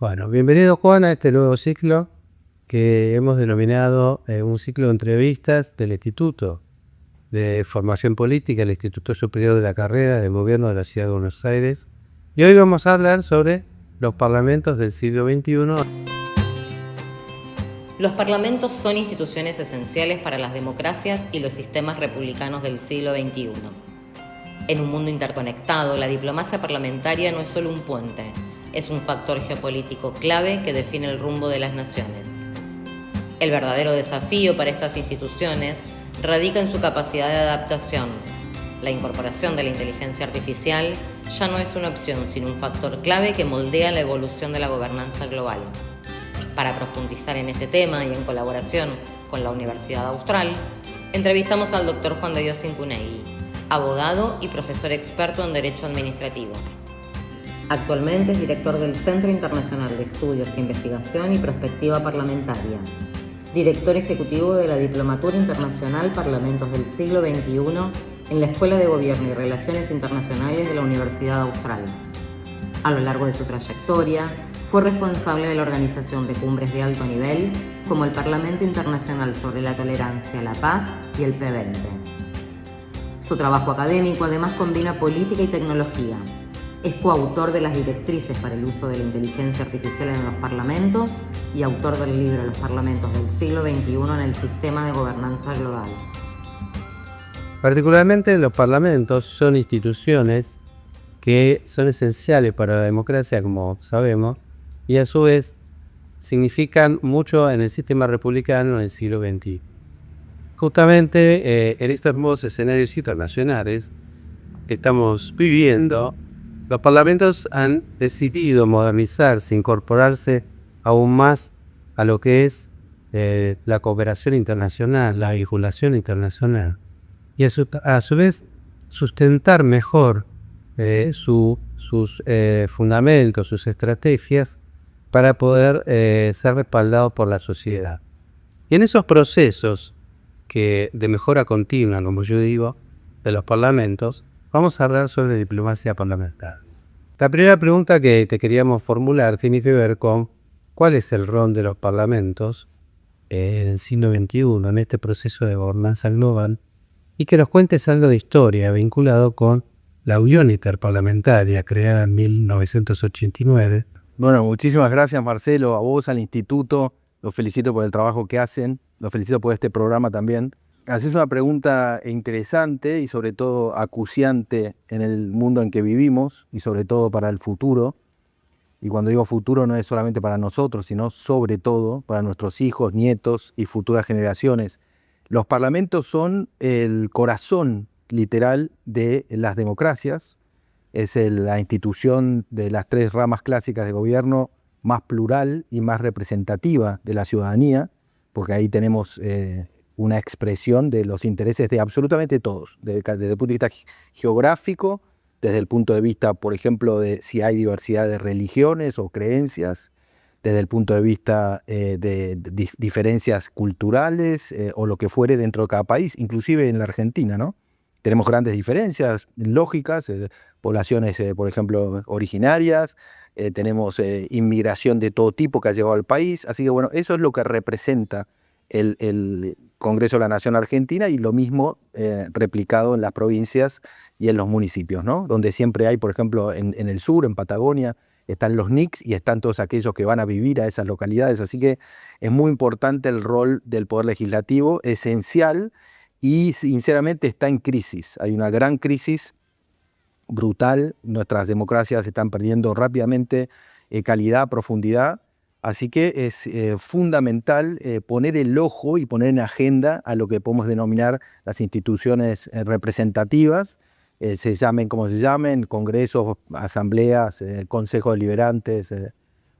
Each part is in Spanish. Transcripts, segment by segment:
Bueno, bienvenido Juan a este nuevo ciclo que hemos denominado un ciclo de entrevistas del Instituto de Formación Política, el Instituto Superior de la Carrera del Gobierno de la Ciudad de Buenos Aires. Y hoy vamos a hablar sobre los parlamentos del siglo XXI. Los parlamentos son instituciones esenciales para las democracias y los sistemas republicanos del siglo XXI. En un mundo interconectado, la diplomacia parlamentaria no es solo un puente, es un factor geopolítico clave que define el rumbo de las naciones. El verdadero desafío para estas instituciones radica en su capacidad de adaptación. La incorporación de la inteligencia artificial ya no es una opción, sino un factor clave que moldea la evolución de la gobernanza global. Para profundizar en este tema y en colaboración con la Universidad Austral, entrevistamos al Dr. Juan de Dios Incunegui, abogado y profesor experto en Derecho Administrativo. Actualmente es director del Centro Internacional de Estudios, Investigación y Prospectiva Parlamentaria, director ejecutivo de la Diplomatura Internacional Parlamentos del Siglo XXI en la Escuela de Gobierno y Relaciones Internacionales de la Universidad Austral. A lo largo de su trayectoria, fue responsable de la organización de cumbres de alto nivel como el Parlamento Internacional sobre la Tolerancia, la Paz y el P20. Su trabajo académico además combina política y tecnología. Es coautor de las directrices para el uso de la inteligencia artificial en los parlamentos y autor del libro Los parlamentos del siglo XXI en el sistema de gobernanza global. Particularmente los parlamentos son instituciones que son esenciales para la democracia, como sabemos, y a su vez significan mucho en el sistema republicano en el siglo XXI. Justamente en estos nuevos escenarios internacionales que estamos viviendo, los parlamentos han decidido modernizarse, incorporarse aún más a lo que es la cooperación internacional, la vinculación internacional, y a su vez sustentar mejor sus fundamentos, sus estrategias, para poder ser respaldados por la sociedad. Y en esos procesos de mejora continua, como yo digo, de los parlamentos, vamos a hablar sobre diplomacia parlamentaria. La primera pregunta que te queríamos formular tiene que ver con cuál es el rol de los parlamentos en el siglo XXI, en este proceso de gobernanza global, y que nos cuentes algo de historia vinculado con la Unión Interparlamentaria, creada en 1989. Bueno, muchísimas gracias Marcelo, a vos, al instituto, los felicito por el trabajo que hacen, los felicito por este programa también. Haces una pregunta interesante y sobre todo acuciante en el mundo en que vivimos y sobre todo para el futuro. Y cuando digo futuro no es solamente para nosotros, sino sobre todo para nuestros hijos, nietos y futuras generaciones. Los parlamentos son el corazón literal de las democracias. Es la institución de las tres ramas clásicas de gobierno más plural y más representativa de la ciudadanía, porque ahí tenemos una expresión de los intereses de absolutamente todos, desde el punto de vista geográfico, desde el punto de vista, por ejemplo, de si hay diversidad de religiones o creencias, desde el punto de vista de diferencias culturales o lo que fuere dentro de cada país, inclusive en la Argentina, ¿no? Tenemos grandes diferencias lógicas, poblaciones, por ejemplo, originarias, tenemos inmigración de todo tipo que ha llegado al país, así que bueno, eso es lo que representa el Congreso de la Nación Argentina y lo mismo replicado en las provincias y en los municipios, ¿no? Donde siempre hay, por ejemplo, en el sur, en Patagonia, están los NICs y están todos aquellos que van a vivir a esas localidades, así que es muy importante el rol del Poder Legislativo, esencial, y sinceramente está en crisis. Hay una gran crisis brutal, nuestras democracias están perdiendo rápidamente calidad, profundidad, así que es fundamental poner el ojo y poner en agenda a lo que podemos denominar las instituciones representativas, se llamen como se llamen, congresos, asambleas, consejos deliberantes,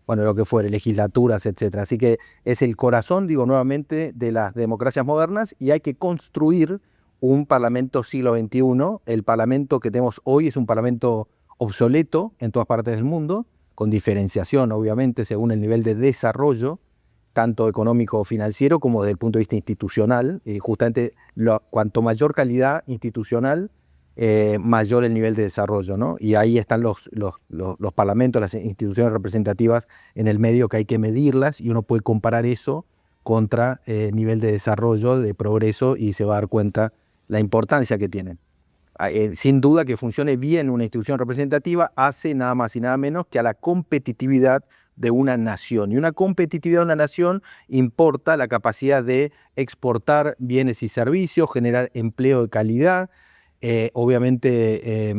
bueno, lo que fuere, legislaturas, etc. Así que es el corazón, digo nuevamente, de las democracias modernas y hay que construir un parlamento siglo XXI. El parlamento que tenemos hoy es un parlamento obsoleto en todas partes del mundo, con diferenciación, obviamente, según el nivel de desarrollo, tanto económico o financiero como desde el punto de vista institucional. Justamente, cuanto mayor calidad institucional, mayor el nivel de desarrollo, ¿no? Y ahí están los parlamentos, las instituciones representativas en el medio, que hay que medirlas y uno puede comparar eso contra nivel de desarrollo, de progreso, y se va a dar cuenta la importancia que tienen. Sin duda que funcione bien una institución representativa hace nada más y nada menos que a la competitividad de una nación. Y una competitividad de una nación importa la capacidad de exportar bienes y servicios, generar empleo de calidad, obviamente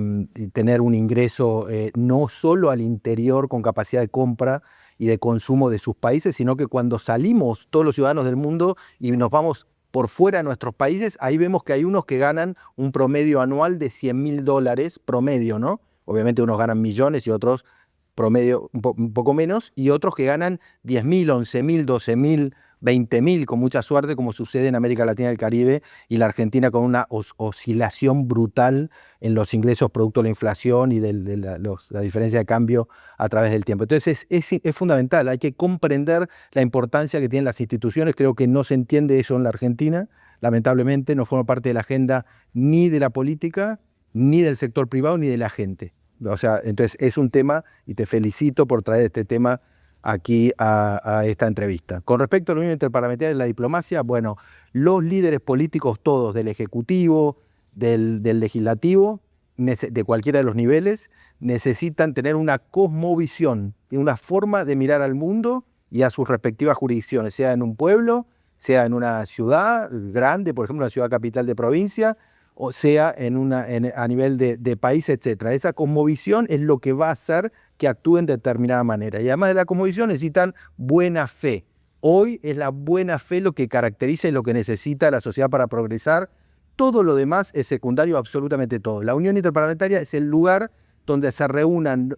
tener un ingreso no solo al interior con capacidad de compra y de consumo de sus países, sino que cuando salimos todos los ciudadanos del mundo y nos vamos por fuera de nuestros países, ahí vemos que hay unos que ganan un promedio anual de $100.000, promedio, ¿no? Obviamente unos ganan millones y otros promedio un poco menos, y otros que ganan 10.000, 11.000, 12.000, 20.000, con mucha suerte, como sucede en América Latina y el Caribe y la Argentina, con una oscilación brutal en los ingresos producto de la inflación y de la diferencia de cambio a través del tiempo. Entonces es fundamental, hay que comprender la importancia que tienen las instituciones. Creo que no se entiende eso en la Argentina, lamentablemente no forma parte de la agenda ni de la política, ni del sector privado, ni de la gente. O sea, entonces es un tema, y te felicito por traer este tema aquí a esta entrevista. Con respecto a la Unión Interparlamentaria y la diplomacia, bueno, los líderes políticos todos, del Ejecutivo, del Legislativo, de cualquiera de los niveles, necesitan tener una cosmovisión y una forma de mirar al mundo y a sus respectivas jurisdicciones, sea en un pueblo, sea en una ciudad grande, por ejemplo, una ciudad capital de provincia, o sea a nivel de país, etc. Esa cosmovisión es lo que va a hacer que actúen de determinada manera. Y además de la cosmovisión necesitan buena fe. Hoy es la buena fe lo que caracteriza y lo que necesita la sociedad para progresar. Todo lo demás es secundario, absolutamente todo. La Unión Interparlamentaria es el lugar donde se reúnen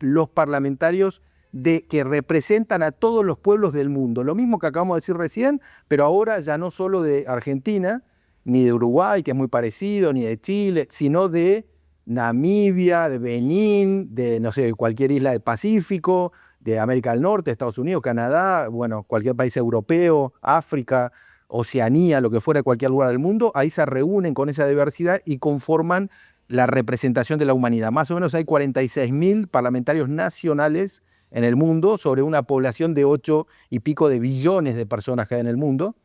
los parlamentarios que representan a todos los pueblos del mundo. Lo mismo que acabamos de decir recién, pero ahora ya no solo de Argentina, ni de Uruguay, que es muy parecido, ni de Chile, sino de Namibia, de Benín, de, no sé, cualquier isla del Pacífico, de América del Norte, Estados Unidos, Canadá, bueno, cualquier país europeo, África, Oceanía, lo que fuera, cualquier lugar del mundo. Ahí se reúnen con esa diversidad y conforman la representación de la humanidad. Más o menos hay 46.000 parlamentarios nacionales en el mundo, sobre una población de 8 y pico de billones de personas que hay en el mundo.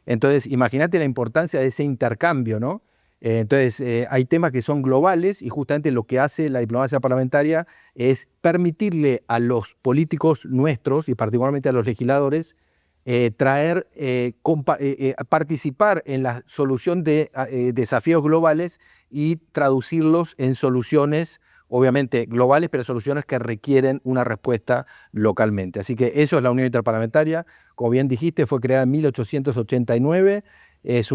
Entonces, imagínate la importancia de ese intercambio, ¿no? Entonces, hay temas que son globales, y justamente lo que hace la diplomacia parlamentaria es permitirle a los políticos nuestros, y particularmente a los legisladores, participar en la solución de desafíos globales y traducirlos en soluciones, obviamente globales, pero soluciones que requieren una respuesta localmente. Así que eso es la Unión Interparlamentaria. Como bien dijiste, fue creada en 1889. Es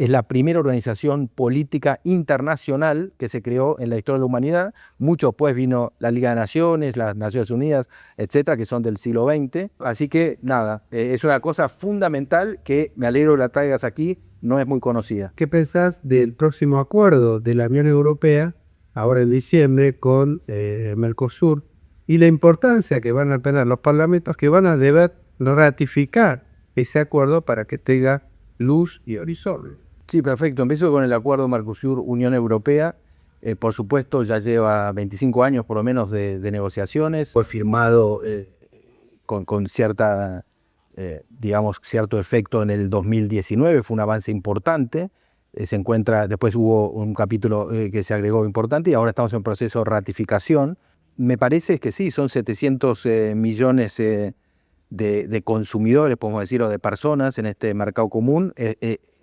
la primera organización política internacional que se creó en la historia de la humanidad. Mucho después vino la Liga de Naciones, las Naciones Unidas, etcétera, que son del siglo XX. Así que nada, es una cosa fundamental que me alegro que la traigas aquí, no es muy conocida. ¿Qué pensás del próximo acuerdo de la Unión Europea, ahora en diciembre, con Mercosur, y la importancia que van a tener los parlamentos, que van a deber ratificar ese acuerdo para que tenga luz y horizonte? Sí, perfecto. Empiezo con el acuerdo Mercosur-Unión Europea. Por supuesto, ya lleva 25 años por lo menos de negociaciones. Fue firmado con cierta, digamos, cierto efecto en el 2019. Fue un avance importante. Después hubo un capítulo que se agregó importante, y ahora estamos en proceso de ratificación. Me parece que sí, son 700 millones de consumidores, podemos decir, o de personas en este mercado común.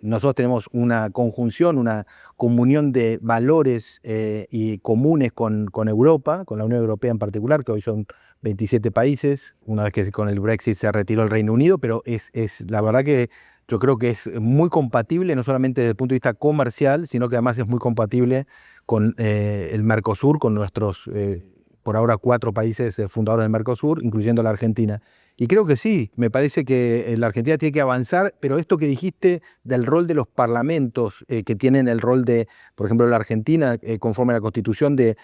Nosotros tenemos una conjunción, una comunión de valores y comunes con Europa, con la Unión Europea en particular, que hoy son 27 países, una vez que con el Brexit se retiró el Reino Unido, pero es la verdad que yo creo que es muy compatible, no solamente desde el punto de vista comercial, sino que además es muy compatible con el Mercosur, con nuestros, por ahora, 4 países fundadores del Mercosur, incluyendo la Argentina. Y creo que sí, me parece que la Argentina tiene que avanzar, pero esto que dijiste del rol de los parlamentos, que tienen el rol de, por ejemplo, la Argentina, conforme a la Constitución, de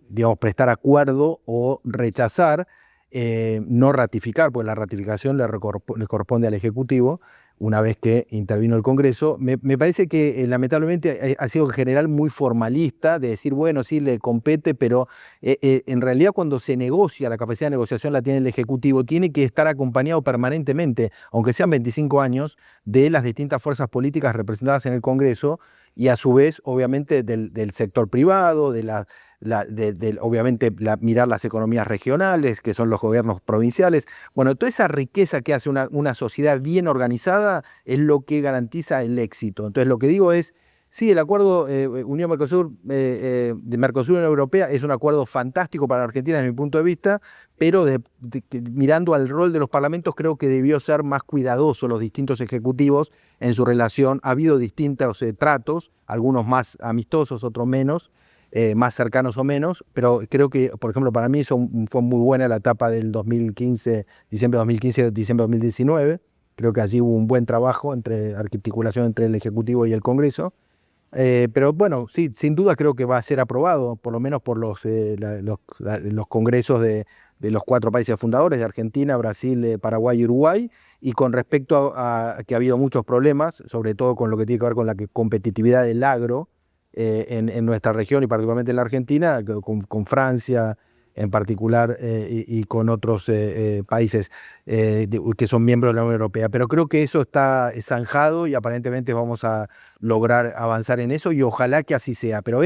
digamos, prestar acuerdo o rechazar, no ratificar, pues la ratificación le corresponde al Ejecutivo. una vez que intervino el Congreso. Me parece que lamentablemente ha sido en general muy formalista, de decir, bueno, sí, le compete, pero en realidad cuando se negocia, la capacidad de negociación la tiene el Ejecutivo, tiene que estar acompañado permanentemente, aunque sean 25 años, de las distintas fuerzas políticas representadas en el Congreso y a su vez, obviamente, del sector privado, obviamente mirar las economías regionales, que son los gobiernos provinciales. Bueno, toda esa riqueza que hace una sociedad bien organizada es lo que garantiza el éxito. Entonces, lo que digo es, sí, el acuerdo Unión-Mercosur, de Mercosur-Unión Europea es un acuerdo fantástico para la Argentina desde mi punto de vista, pero mirando al rol de los parlamentos, creo que debió ser más cuidadoso los distintos ejecutivos en su relación. Ha habido distintos tratos, algunos más amistosos, otros menos, más cercanos o menos, pero creo que, por ejemplo, para mí fue muy buena la etapa del 2015, diciembre de 2015, diciembre de 2019. Creo que allí hubo un buen trabajo articulación entre el Ejecutivo y el Congreso. Pero bueno, sí, sin duda creo que va a ser aprobado, por lo menos por los congresos de los 4 países fundadores, de Argentina, Brasil, Paraguay y Uruguay. Y con respecto a que ha habido muchos problemas, sobre todo con lo que tiene que ver con la competitividad del agro, en nuestra región y particularmente en la Argentina, con Francia en particular y con otros países que son miembros de la Unión Europea. Pero creo que eso está zanjado y aparentemente vamos a lograr avanzar en eso y ojalá que así sea. Pero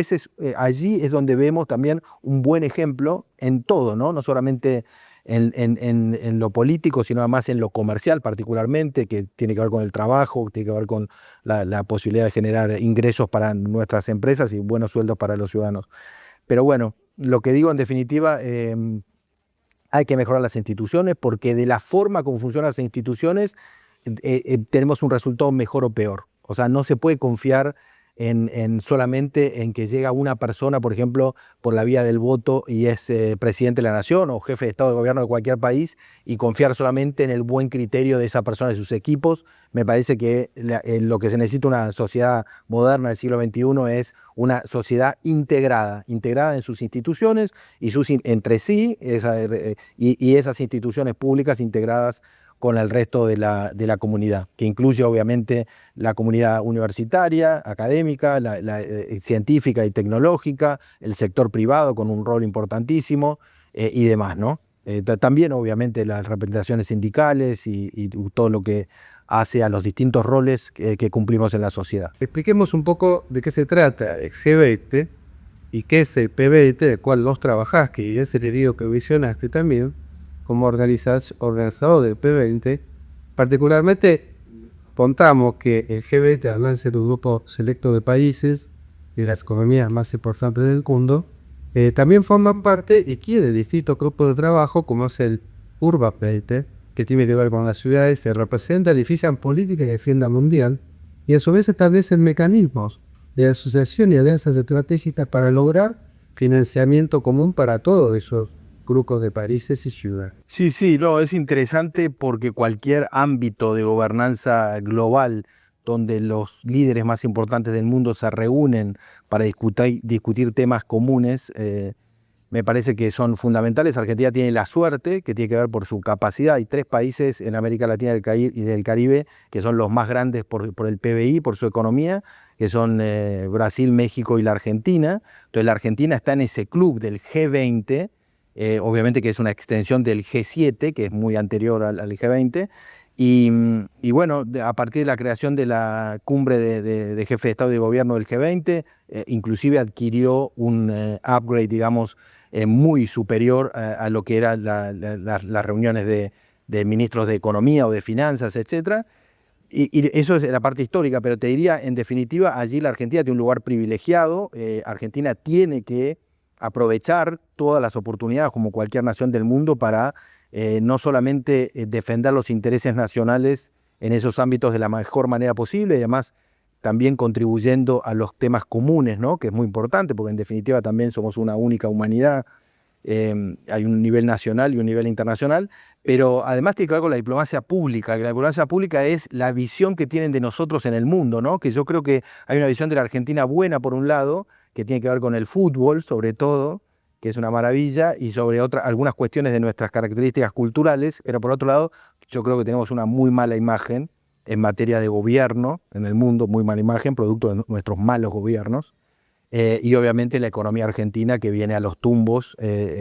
allí es donde vemos también un buen ejemplo en todo, ¿no? No solamente en lo político, sino además en lo comercial particularmente, que tiene que ver con el trabajo, tiene que ver con la posibilidad de generar ingresos para nuestras empresas y buenos sueldos para los ciudadanos. Pero bueno, lo que digo en definitiva, hay que mejorar las instituciones porque de la forma como funcionan las instituciones tenemos un resultado mejor o peor. O sea, no se puede confiar solamente en que llega una persona, por ejemplo, por la vía del voto y es presidente de la nación o jefe de Estado de gobierno de cualquier país y confiar solamente en el buen criterio de esa persona y sus equipos. Me parece que lo que se necesita una sociedad moderna del siglo XXI es una sociedad integrada en sus instituciones y entre sí, y esas instituciones públicas integradas con el resto de la comunidad, que incluye obviamente la comunidad universitaria, académica, científica y tecnológica, el sector privado con un rol importantísimo y demás, ¿no? También obviamente las representaciones sindicales y todo lo que hace a los distintos roles que cumplimos en la sociedad. Expliquemos un poco de qué se trata el G20 y qué es el P20, del cual vos trabajás, que es el herido que visionaste también, como organizador del P20. Particularmente contamos que el G20, además de ser un grupo selecto de países de las economías más importantes del mundo, también forman parte y quiere distintos grupos de trabajo, como es el Urban 20, que tiene que ver con las ciudades que representan y fijan políticas de agenda mundial, y a su vez establecen mecanismos de asociación y alianzas estratégicas para lograr financiamiento común para todos esos grupos de países y ciudades. Sí, no, es interesante porque cualquier ámbito de gobernanza global donde los líderes más importantes del mundo se reúnen para discutir temas comunes, me parece que son fundamentales. Argentina tiene la suerte, que tiene que ver por su capacidad. Hay 3 países en América Latina y del Caribe que son los más grandes por el PBI, por su economía, que son Brasil, México y la Argentina. Entonces la Argentina está en ese club del G20, obviamente que es una extensión del G7, que es muy anterior al G20. Y bueno, a partir de la creación de la cumbre de jefe de Estado y de Gobierno del G20, inclusive adquirió un upgrade, digamos, muy superior a lo que eran las reuniones de ministros de Economía o de Finanzas, etc. Y eso es la parte histórica, pero te diría, en definitiva, allí la Argentina tiene un lugar privilegiado. Argentina tiene que aprovechar todas las oportunidades, como cualquier nación del mundo, para no solamente defender los intereses nacionales en esos ámbitos de la mejor manera posible y además también contribuyendo a los temas comunes, ¿no? Que es muy importante porque en definitiva también somos una única humanidad. Hay un nivel nacional y un nivel internacional, pero además tiene que ver con la diplomacia pública, que la diplomacia pública es la visión que tienen de nosotros en el mundo, ¿no? Que yo creo que hay una visión de la Argentina buena por un lado, que tiene que ver con el fútbol sobre todo, que es una maravilla, y sobre algunas cuestiones de nuestras características culturales, pero por otro lado yo creo que tenemos una muy mala imagen en materia de gobierno en el mundo, muy mala imagen, producto de nuestros malos gobiernos. Y obviamente la economía argentina que viene a los tumbos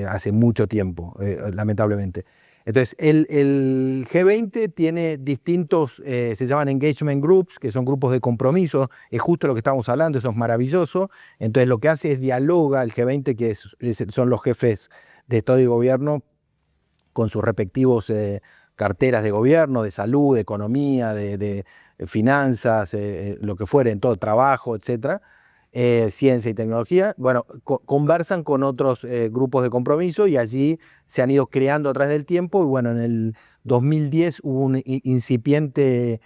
hace mucho tiempo, lamentablemente. Entonces, el G20 tiene distintos, se llaman engagement groups, que son grupos de compromiso, es justo lo que estamos hablando, eso es maravilloso. Entonces, lo que hace es dialoga el G20, que son los jefes de Estado y Gobierno, con sus respectivos carteras de gobierno, de salud, de economía, de finanzas, lo que fuere, en todo trabajo, etcétera. Ciencia y tecnología, bueno, conversan con otros grupos de compromiso y allí se han ido creando a través del tiempo y bueno, en el 2010 hubo un incipiente,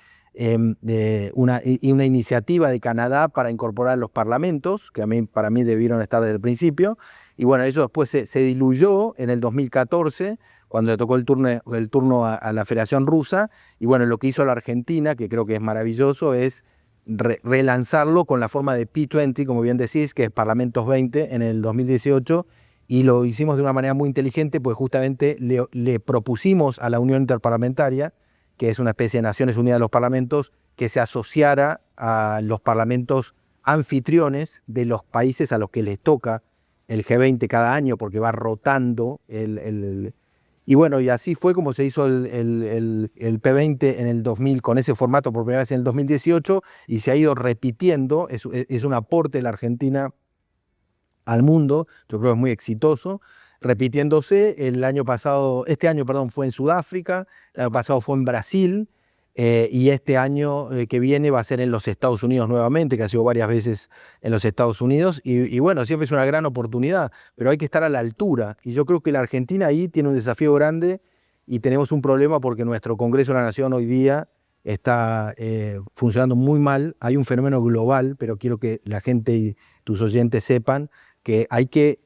una iniciativa de Canadá para incorporar los parlamentos, que para mí debieron estar desde el principio, y bueno, eso después se diluyó en el 2014, cuando le tocó el turno a la Federación Rusa, y bueno, lo que hizo la Argentina, que creo que es maravilloso, es relanzarlo con la forma de P20, como bien decís, que es Parlamentos 20 en el 2018, y lo hicimos de una manera muy inteligente, pues justamente le propusimos a la Unión Interparlamentaria, que es una especie de Naciones Unidas de los Parlamentos, que se asociara a los parlamentos anfitriones de los países a los que les toca el G20 cada año, porque va rotando y bueno, y así fue como se hizo el P20 en el 2000, con ese formato por primera vez en el 2018, y se ha ido repitiendo, es un aporte de la Argentina al mundo, yo creo que es muy exitoso, repitiéndose. El año pasado, este año, perdón, fue en Sudáfrica, el año pasado fue en Brasil, y este año que viene va a ser en los Estados Unidos nuevamente, que ha sido varias veces en los Estados Unidos, y bueno, siempre es una gran oportunidad, pero hay que estar a la altura, y yo creo que la Argentina ahí tiene un desafío grande, y tenemos un problema porque nuestro Congreso de la Nación hoy día está funcionando muy mal. Hay un fenómeno global, pero quiero que la gente y tus oyentes sepan que hay que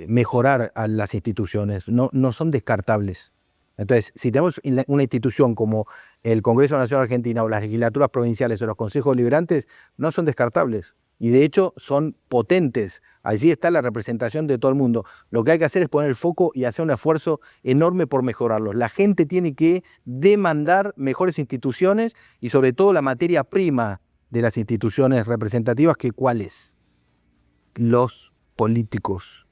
mejorar a las instituciones, no son descartables. Entonces, si tenemos una institución como el Congreso de la Nación Argentina o las legislaturas provinciales o los consejos deliberantes, no son descartables y de hecho son potentes. Allí está la representación de todo el mundo. Lo que hay que hacer es poner el foco y hacer un esfuerzo enorme por mejorarlos. La gente tiene que demandar mejores instituciones y sobre todo la materia prima de las instituciones representativas, que ¿cuál es? Los políticos.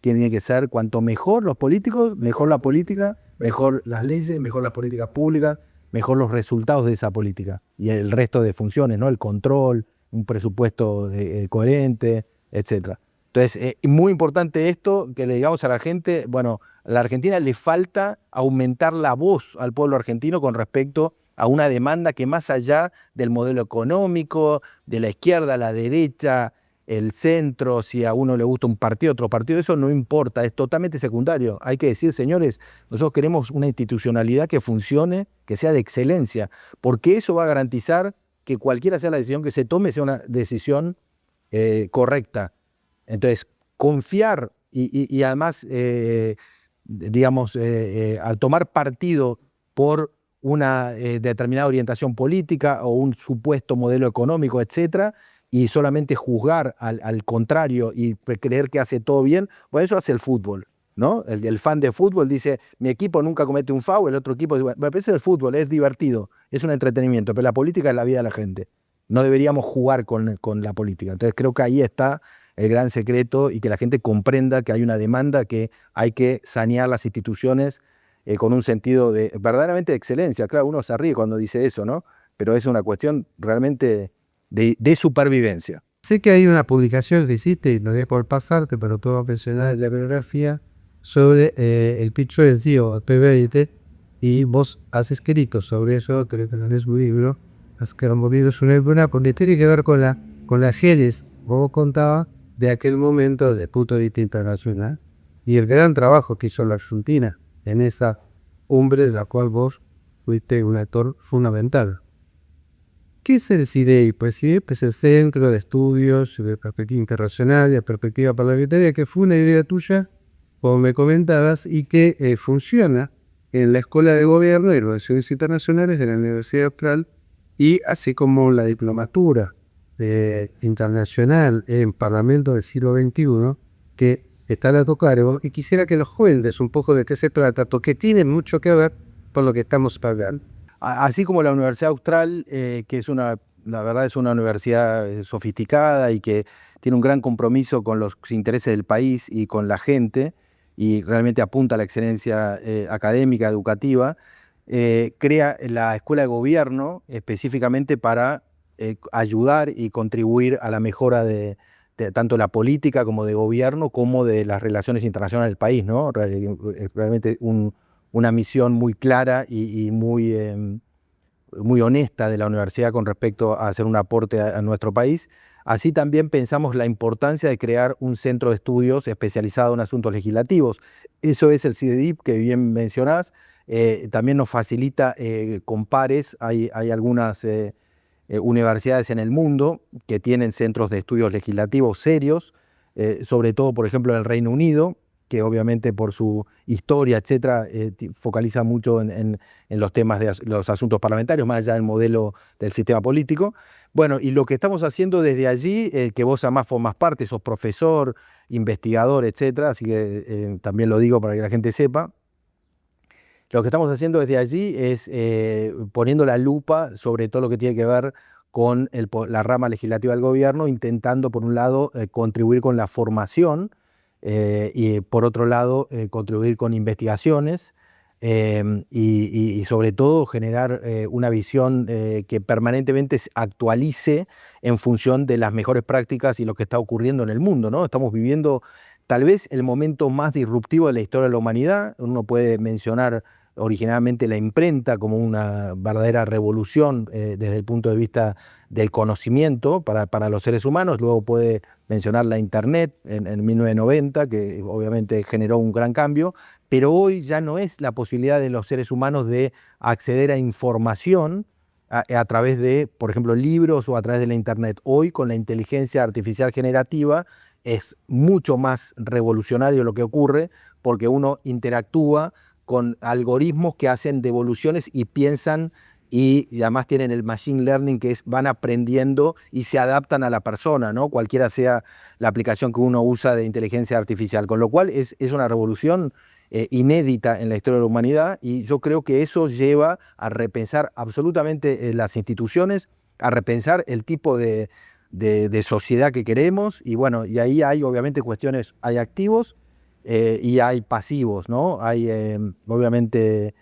Tienen que ser cuanto mejor los políticos, mejor la política, mejor las leyes, mejor las políticas públicas, mejor los resultados de esa política y el resto de funciones, ¿no? El control, un presupuesto coherente, etc. Entonces, muy importante esto, que le digamos a la gente, bueno, a la Argentina le falta aumentar la voz al pueblo argentino con respecto a una demanda que, más allá del modelo económico, de la izquierda, la derecha, el centro, si a uno le gusta un partido, otro partido, eso no importa, es totalmente secundario. Hay que decir, señores, nosotros queremos una institucionalidad que funcione, que sea de excelencia, porque eso va a garantizar que cualquiera sea la decisión que se tome, sea una decisión correcta. Entonces, confiar y además, digamos, al tomar partido por una determinada orientación política o un supuesto modelo económico, etcétera, y solamente juzgar al contrario y creer que hace todo bien, bueno, eso hace el fútbol, ¿no? El fan de fútbol dice, mi equipo nunca comete un foul, el otro equipo dice, bueno, pero ese es el fútbol, es divertido, es un entretenimiento, pero la política es la vida de la gente. No deberíamos jugar con la política. Entonces creo que ahí está el gran secreto, y que la gente comprenda que hay una demanda, que hay que sanear las instituciones con un sentido de verdaderamente de excelencia. Claro, uno se ríe cuando dice eso, ¿no? Pero es una cuestión realmente de supervivencia. Sé que hay una publicación que hiciste, y no voy por pasarte, pero puedo mencionar en la bibliografía, sobre el pitch tío P20, y vos has escrito sobre eso, creo que tenés un libro, has promovido una buena, porque tiene que ver con la génesis, como contaba, de aquel momento de punto de vista internacional, y el gran trabajo que hizo la Argentina en esa cumbre de la cual vos fuiste un actor fundamental. ¿Qué es el CIDEI? Pues CIDEI es el Centro de Estudios de Perspectiva Internacional y de Perspectiva Parlamentaria, que fue una idea tuya, como me comentabas, y que funciona en la Escuela de Gobierno y Relaciones Internacionales de la Universidad Austral, y así como la diplomatura internacional en Parlamento del siglo XXI, que están a tu cargo, y quisiera que nos cuentes un poco de qué se trata, porque tiene mucho que ver con lo que estamos hablando. Así como la Universidad Austral, que es la verdad es una universidad sofisticada y que tiene un gran compromiso con los intereses del país y con la gente, y realmente apunta a la excelencia académica, educativa, crea la Escuela de Gobierno específicamente para ayudar y contribuir a la mejora de tanto la política como de gobierno, como de las relaciones internacionales del país, ¿no? Realmente una misión muy clara y muy honesta de la universidad con respecto a hacer un aporte a nuestro país. Así también pensamos la importancia de crear un centro de estudios especializado en asuntos legislativos. Eso es el CIDEDIP que bien mencionás. También nos facilita con pares. Hay algunas universidades en el mundo que tienen centros de estudios legislativos serios, sobre todo, por ejemplo, en el Reino Unido, que obviamente por su historia, etcétera, focaliza mucho en los temas de los asuntos parlamentarios, más allá del modelo del sistema político. Bueno, y lo que estamos haciendo desde allí, que vos además formás parte, sos profesor, investigador, etcétera, así que también lo digo para que la gente sepa. Lo que estamos haciendo desde allí es poniendo la lupa sobre todo lo que tiene que ver con la rama legislativa del gobierno, intentando, por un lado, contribuir con la formación y, por otro lado, contribuir con investigaciones y sobre todo, generar una visión que permanentemente se actualice en función de las mejores prácticas y lo que está ocurriendo en el mundo, ¿no? Estamos viviendo tal vez el momento más disruptivo de la historia de la humanidad. Uno puede mencionar originalmente la imprenta como una verdadera revolución desde el punto de vista del conocimiento para los seres humanos. Luego puede mencionar la Internet en 1990, que obviamente generó un gran cambio, pero hoy ya no es la posibilidad de los seres humanos de acceder a información a través de, por ejemplo, libros o a través de la Internet. Hoy, con la inteligencia artificial generativa, es mucho más revolucionario lo que ocurre, porque uno interactúa con algoritmos que hacen devoluciones y piensan, y además tienen el machine learning, que van aprendiendo y se adaptan a la persona, ¿no? Cualquiera sea la aplicación que uno usa de inteligencia artificial, con lo cual es una revolución inédita en la historia de la humanidad, y yo creo que eso lleva a repensar absolutamente las instituciones, a repensar el tipo de sociedad que queremos, y bueno, y ahí hay obviamente cuestiones, hay activos y hay pasivos, ¿no? Hay obviamente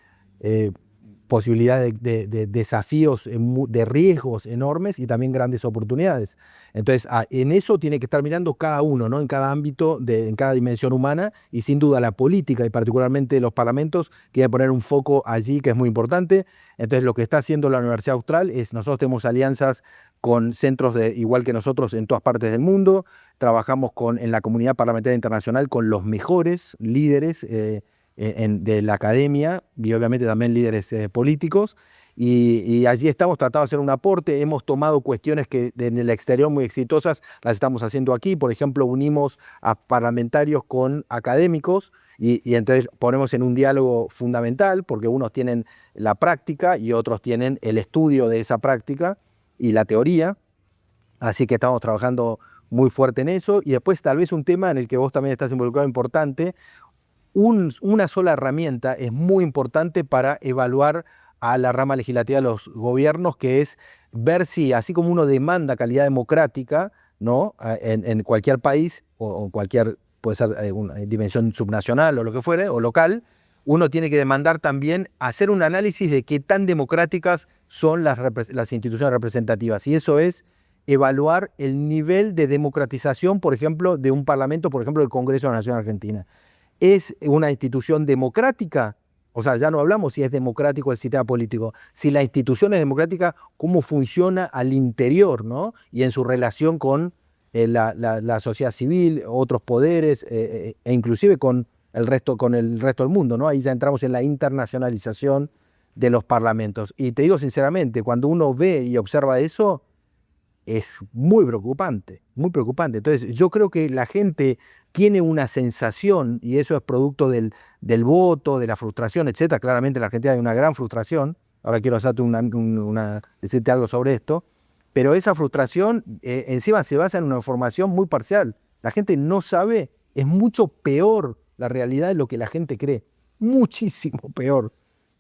posibilidades de desafíos, de riesgos enormes y también grandes oportunidades. Entonces, en eso tiene que estar mirando cada uno, ¿no? En cada ámbito, en cada dimensión humana, y sin duda la política y particularmente los parlamentos quieren poner un foco allí que es muy importante. Entonces, lo que está haciendo la Universidad Austral es, nosotros tenemos alianzas con centros igual que nosotros en todas partes del mundo. Trabajamos en la comunidad parlamentaria internacional con los mejores líderes de la academia y obviamente también líderes políticos. Y allí estamos tratando de hacer un aporte. Hemos tomado cuestiones que en el exterior muy exitosas, las estamos haciendo aquí. Por ejemplo, unimos a parlamentarios con académicos y entonces ponemos en un diálogo fundamental, porque unos tienen la práctica y otros tienen el estudio de esa práctica y la teoría. Así que estamos trabajando muy fuerte en eso. Y después, tal vez un tema en el que vos también estás involucrado importante, una sola herramienta es muy importante para evaluar a la rama legislativa de los gobiernos, que es ver si, así como uno demanda calidad democrática, ¿no? En cualquier país o en cualquier, puede ser una dimensión subnacional o lo que fuere, o local, uno tiene que demandar también hacer un análisis de qué tan democráticas son las instituciones representativas. Y eso es evaluar el nivel de democratización, por ejemplo, de un parlamento, por ejemplo, el Congreso de la Nación Argentina. ¿Es una institución democrática? O sea, ya no hablamos si es democrático el sistema político. Si la institución es democrática, ¿cómo funciona al interior, ¿no? Y en su relación con la sociedad civil, otros poderes, e inclusive con el resto del mundo, ¿no? Ahí ya entramos en la internacionalización de los parlamentos. Y te digo sinceramente, cuando uno ve y observa eso, es muy preocupante, muy preocupante. Entonces, yo creo que la gente tiene una sensación, y eso es producto del voto, de la frustración, etcétera. Claramente en la Argentina hay una gran frustración. Ahora quiero hacerte decirte algo sobre esto. Pero esa frustración encima se basa en una información muy parcial. La gente no sabe, es mucho peor la realidad de lo que la gente cree. Muchísimo peor.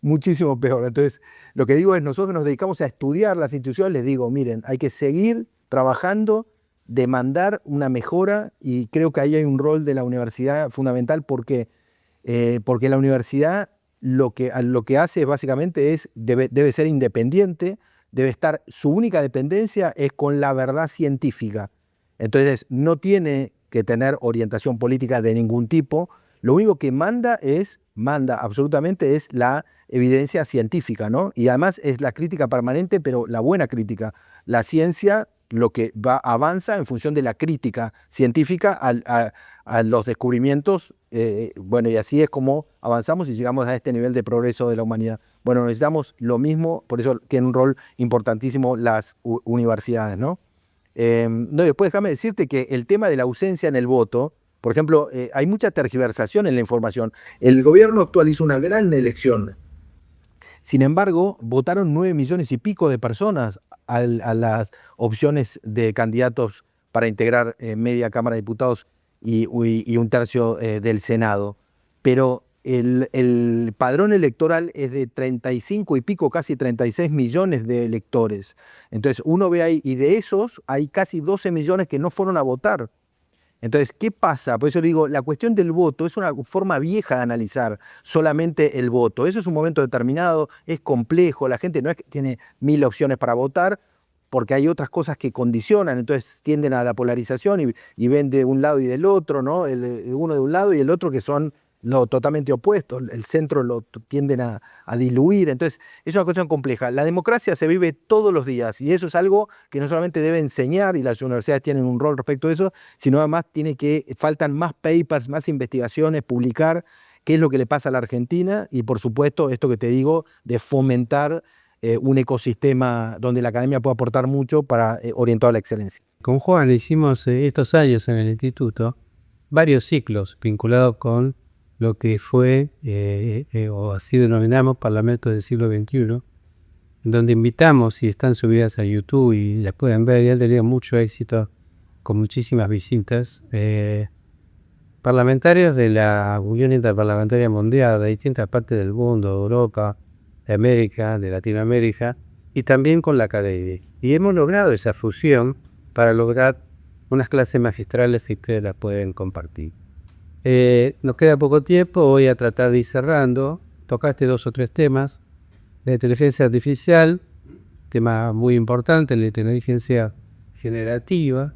muchísimo peor. Entonces, lo que digo es, nosotros nos dedicamos a estudiar las instituciones, les digo, miren, hay que seguir trabajando, demandar una mejora, y creo que ahí hay un rol de la universidad fundamental, porque la universidad lo que hace básicamente debe ser independiente, debe estar, su única dependencia es con la verdad científica. Entonces, no tiene que tener orientación política de ningún tipo. Lo único que manda absolutamente es la evidencia científica, ¿no? Y además es la crítica permanente, pero la buena crítica. La ciencia lo que avanza en función de la crítica científica a los descubrimientos. Bueno, y así es como avanzamos y llegamos a este nivel de progreso de la humanidad. Bueno, necesitamos lo mismo, por eso tienen un rol importantísimo las universidades, ¿no? No, después déjame decirte que el tema de la ausencia en el voto, por ejemplo, hay mucha tergiversación en la información. El gobierno actual hizo una gran elección. Sin embargo, votaron 9 millones y pico de personas a las opciones de candidatos para integrar media Cámara de Diputados y un tercio del Senado. Pero el padrón electoral es de 35 y pico, casi 36 millones de electores. Entonces uno ve ahí, y de esos hay casi 12 millones que no fueron a votar. Entonces, ¿qué pasa? Por eso digo, la cuestión del voto es una forma vieja de analizar solamente el voto. Eso es un momento determinado, es complejo, la gente no es que tiene 1000 opciones para votar, porque hay otras cosas que condicionan, entonces tienden a la polarización y ven de un lado y del otro, ¿no? Uno de un lado y el otro que son lo totalmente opuesto, el centro lo tienden a diluir, entonces es una cuestión compleja. La democracia se vive todos los días, y eso es algo que no solamente debe enseñar, y las universidades tienen un rol respecto a eso, sino además faltan más papers, más investigaciones, publicar qué es lo que le pasa a la Argentina, y por supuesto esto que te digo de fomentar un ecosistema donde la academia pueda aportar mucho para orientar a la excelencia. Con Juan hicimos estos años en el instituto varios ciclos vinculados con lo que fue, o así denominamos, Parlamento del siglo XXI, donde invitamos, y están subidas a YouTube y las pueden ver, y han tenido mucho éxito con muchísimas visitas, parlamentarios de la Unión Interparlamentaria Mundial, de distintas partes del mundo, de Europa, de América, de Latinoamérica, y también con la academia. Y hemos logrado esa fusión para lograr unas clases magistrales que ustedes las pueden compartir. Nos queda poco tiempo, voy a tratar de ir cerrando. Tocaste 2 o 3 temas. La inteligencia artificial, tema muy importante, la inteligencia generativa.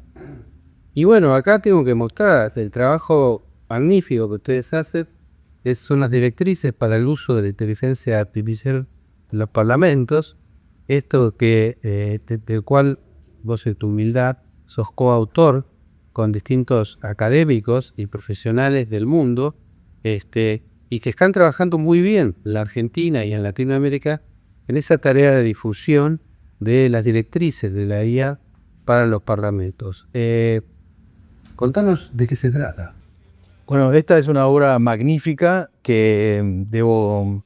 Y bueno, acá tengo que mostrar el trabajo magnífico que ustedes hacen. Son las directrices para el uso de la inteligencia artificial en los parlamentos. Esto del cual vos, en tu humildad, sos coautor con distintos académicos y profesionales del mundo, y que están trabajando muy bien en la Argentina y en Latinoamérica en esa tarea de difusión de las directrices de la IA para los parlamentos. Contanos de qué se trata. Bueno, esta es una obra magnífica que debo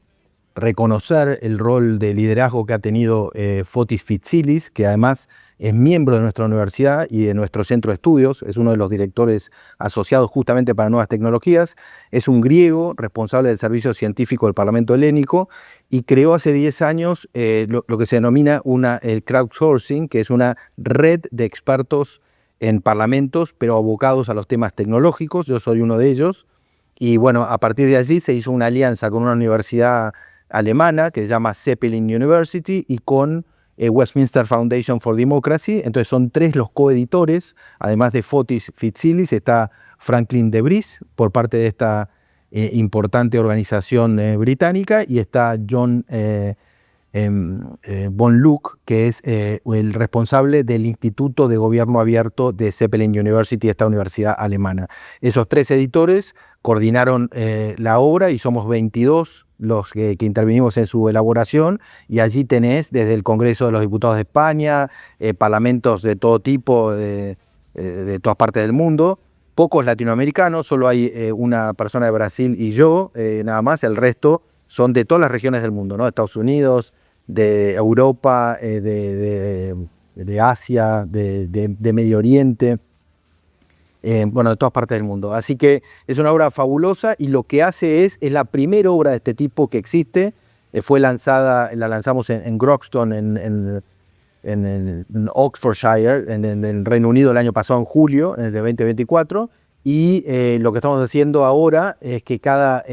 reconocer el rol de liderazgo que ha tenido Fotis Fitsilis, que además es miembro de nuestra universidad y de nuestro centro de estudios, es uno de los directores asociados justamente para nuevas tecnologías, es un griego responsable del servicio científico del Parlamento Helénico, y creó hace 10 años lo que se denomina el crowdsourcing, que es una red de expertos en parlamentos, pero abocados a los temas tecnológicos. Yo soy uno de ellos, y bueno, a partir de allí se hizo una alianza con una universidad alemana que se llama Zeppelin University y con Westminster Foundation for Democracy. Entonces son 3 los coeditores, además de Fotis Fitsilis, está Franklin de Vries por parte de esta importante organización británica, y está John von Luck, que es el responsable del Instituto de Gobierno Abierto de Zeppelin University, esta universidad alemana. Esos 3 editores coordinaron la obra, y somos 22 los que intervinimos en su elaboración, y allí tenés desde el Congreso de los Diputados de España, parlamentos de todo tipo, de todas partes del mundo, pocos latinoamericanos, solo hay una persona de Brasil y yo, nada más. El resto son de todas las regiones del mundo, ¿no? De Estados Unidos, de Europa, de Asia, de Medio Oriente, bueno, de todas partes del mundo. Así que es una obra fabulosa, y lo que hace es la primera obra de este tipo que existe, la lanzamos en Croxton, en Oxfordshire, en el Reino Unido el año pasado, en julio de 2024. Y lo que estamos haciendo ahora es que cada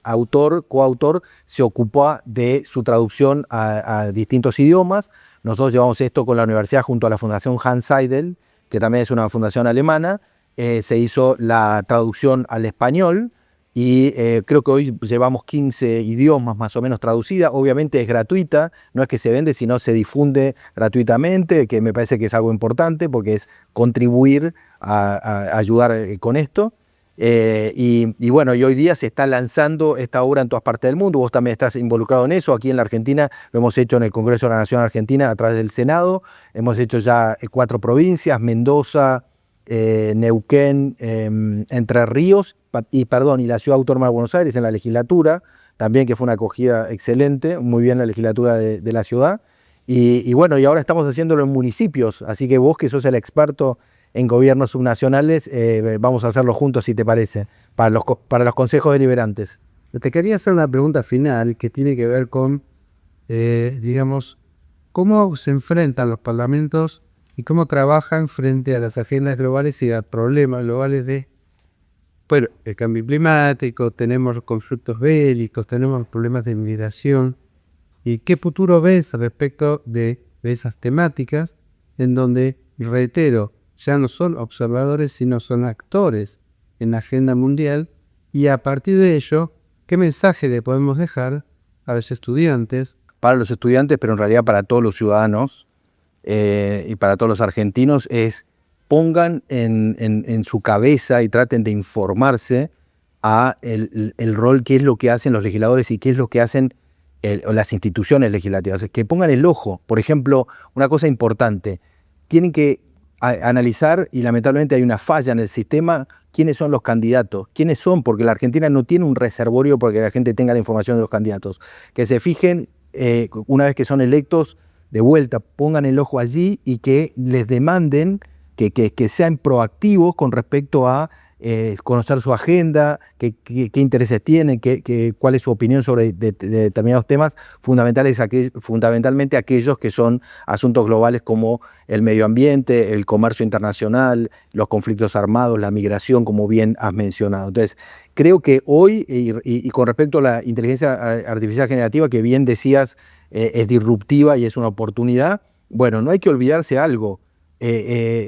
coautor, se ocupa de su traducción a distintos idiomas. Nosotros llevamos esto con la universidad junto a la Fundación Hans Seidel, que también es una fundación alemana. Se hizo la traducción al español y creo que hoy llevamos 15 idiomas más o menos traducida. Obviamente es gratuita, no es que se vende, sino se difunde gratuitamente, que me parece que es algo importante porque es contribuir a ayudar con esto. Y bueno, y hoy día se está lanzando esta obra en todas partes del mundo. Vos también estás involucrado en eso. Aquí en la Argentina lo hemos hecho en el Congreso de la Nación Argentina a través del Senado. Hemos hecho ya 4 provincias: Mendoza, Neuquén, Entre Ríos y la Ciudad Autónoma de Buenos Aires, en la legislatura también, que fue una acogida excelente, muy bien la legislatura de la ciudad. Y bueno, y ahora estamos haciéndolo en municipios, así que vos, que sos el experto en gobiernos subnacionales, vamos a hacerlo juntos, si te parece, para los consejos deliberantes. Te quería hacer una pregunta final que tiene que ver con, digamos, cómo se enfrentan los parlamentos y cómo trabajan frente a las agendas globales y a problemas globales de, bueno, el cambio climático, tenemos conflictos bélicos, tenemos problemas de migración. ¿Y qué futuro ves respecto de esas temáticas en donde, y reitero, ya no son observadores, sino son actores en la agenda mundial? Y a partir de ello, ¿qué mensaje le podemos dejar a los estudiantes? Para los estudiantes, pero en realidad para todos los ciudadanos y para todos los argentinos, es pongan en su cabeza y traten de informarse a el rol, qué es lo que hacen los legisladores y qué es lo que hacen las instituciones legislativas. Que pongan el ojo. Por ejemplo, una cosa importante, tienen que analizar, y lamentablemente hay una falla en el sistema, quiénes son los candidatos, quiénes son, porque la Argentina no tiene un reservorio porque la gente tenga la información de los candidatos. Que se fijen, una vez que son electos, de vuelta, pongan el ojo allí y que les demanden que sean proactivos con respecto a conocer su agenda, qué intereses tienen, cuál es su opinión sobre determinados temas, fundamentalmente aquellos que son asuntos globales como el medio ambiente, el comercio internacional, los conflictos armados, la migración, como bien has mencionado. Entonces, creo que hoy, y con respecto a la inteligencia artificial generativa, que bien decías, es disruptiva y es una oportunidad, bueno, no hay que olvidarse algo.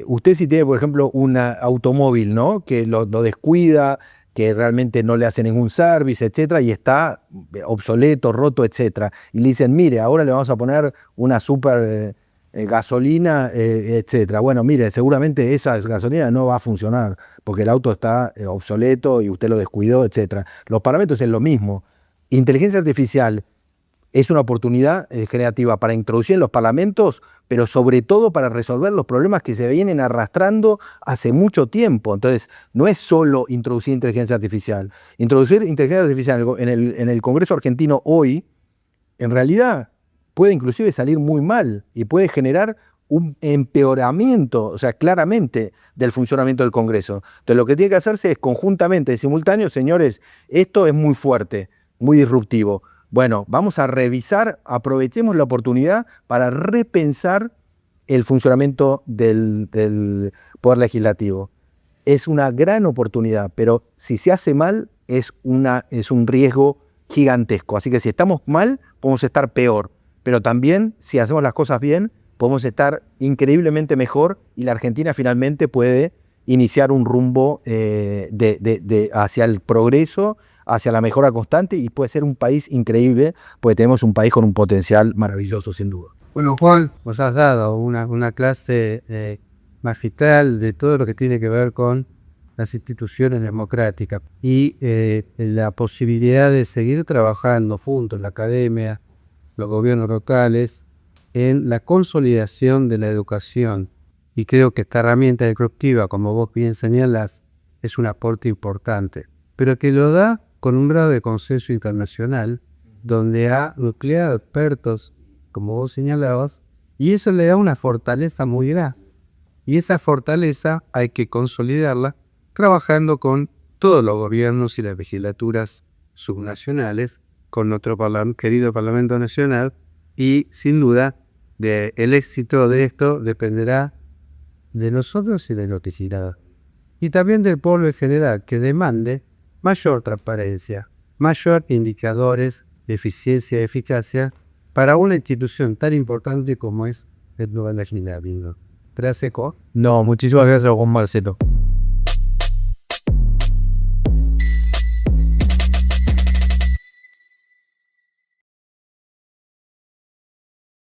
Usted, si tiene, por ejemplo, un automóvil, ¿no?, que lo descuida, que realmente no le hace ningún service, etcétera, y está obsoleto, roto, etcétera, y le dicen, mire, ahora le vamos a poner una super gasolina, etcétera. Bueno, mire, seguramente esa gasolina no va a funcionar porque el auto está obsoleto y usted lo descuidó, etcétera. Los parámetros es lo mismo. Inteligencia artificial es una oportunidad generativa para introducir en los parlamentos, pero sobre todo para resolver los problemas que se vienen arrastrando hace mucho tiempo. Entonces, no es solo introducir inteligencia artificial. Introducir inteligencia artificial en el Congreso argentino hoy, en realidad, puede inclusive salir muy mal y puede generar un empeoramiento, o sea, claramente, del funcionamiento del Congreso. Entonces, lo que tiene que hacerse es conjuntamente, simultáneo, señores, esto es muy fuerte, muy disruptivo. Bueno, vamos a revisar, aprovechemos la oportunidad para repensar el funcionamiento del Poder Legislativo. Es una gran oportunidad, pero si se hace mal es un riesgo gigantesco. Así que si estamos mal, podemos estar peor. Pero también, si hacemos las cosas bien, podemos estar increíblemente mejor y la Argentina finalmente puede iniciar un rumbo hacia el progreso, hacia la mejora constante, y puede ser un país increíble, porque tenemos un país con un potencial maravilloso, sin duda. Bueno, Juan, nos has dado una clase magistral de todo lo que tiene que ver con las instituciones democráticas y la posibilidad de seguir trabajando juntos, la academia, los gobiernos locales, en la consolidación de la educación. Y creo que esta herramienta disruptiva, como vos bien señalás, es un aporte importante, pero que lo da con un grado de consenso internacional, donde ha nucleado expertos, como vos señalabas, y eso le da una fortaleza muy grande. Y esa fortaleza hay que consolidarla trabajando con todos los gobiernos y las legislaturas subnacionales con nuestro querido Parlamento Nacional y sin duda el éxito de esto dependerá de nosotros y de los legisladores. Y también del pueblo en general, que demande mayor transparencia, mayor indicadores de eficiencia y eficacia para una institución tan importante como es el Poder Legislativo. Gracias, No, muchísimas gracias, Juan Marcelo.